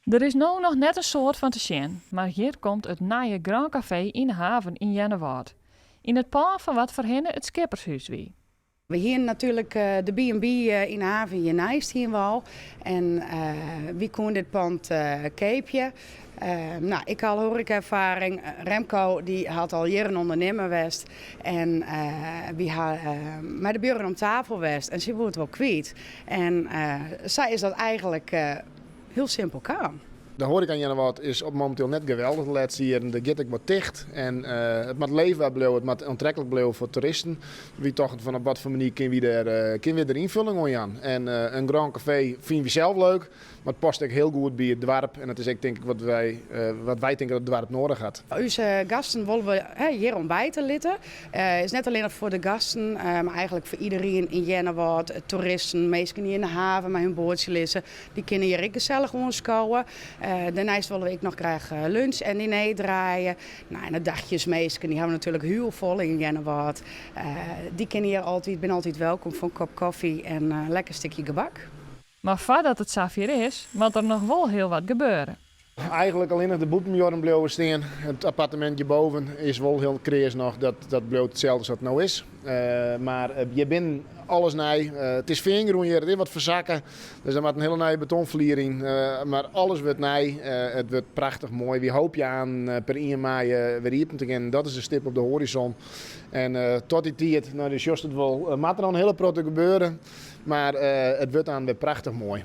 Er is nou nog net een soort van te zien, maar hier komt het nije Grand Café in de haven in Jennewaard. In het pand van wat voor hen het Skippershuis wie. We hier natuurlijk de B&B in de haven in Nijst hier wel. En wie kon dit pand keepje? Nou, ik had horeca-ervaring. Remco die had al jaren ondernemer geweest. En wie had met de buren om tafel geweest. En ze wordt wel kwijt. En zij is dat eigenlijk heel simpel kan. De horeca in Jennewaard is momenteel net geweldig. De laatste jaren de gaat ik wat dicht. En het moet leefbaar blijven, het moet aantrekkelijk blijven voor toeristen. Wie toch van op wat voor manier kunnen we er invulling aan. En een Grand Café vinden we zelf leuk. Maar het past ook heel goed bij het dorp. En dat is ook denk ik wat wij denken dat het dorp nodig had. Onze gasten willen we hier ontbijten litten. Het is net alleen voor de gasten, maar eigenlijk voor iedereen in Jennewaard. Toeristen, mensen die in de haven met hun bootje lissen. Die kunnen hier ook gezellig aanschouwen. Daarnaast willen we ook nog graag lunch en diner draaien. Nou, en de dagjesmeesten, die hebben we natuurlijk heel vol in Jennewaard. Die kunnen hier altijd welkom voor een kop koffie en een lekker stukje gebak. Maar voordat het zover is, moet er nog wel heel wat gebeuren. Eigenlijk alleen nog de boetenjaren blijven staan. Het appartementje boven is wel heel kreeg nog. Dat blijft hetzelfde als het nou is. Maar je bent alles nij. Het is veengroen hier, het is wat verzakken. Dus er moet een hele nieuwe betonvliering. Maar alles wordt nij. Het wordt prachtig mooi. Wie hoop je aan per 1 mei weer iepen te gaan. Dat is de stip op de horizon. En tot die tijd, nou dus juist het wel, moet er nog een hele protte gebeuren. Maar het wordt aan weer prachtig mooi.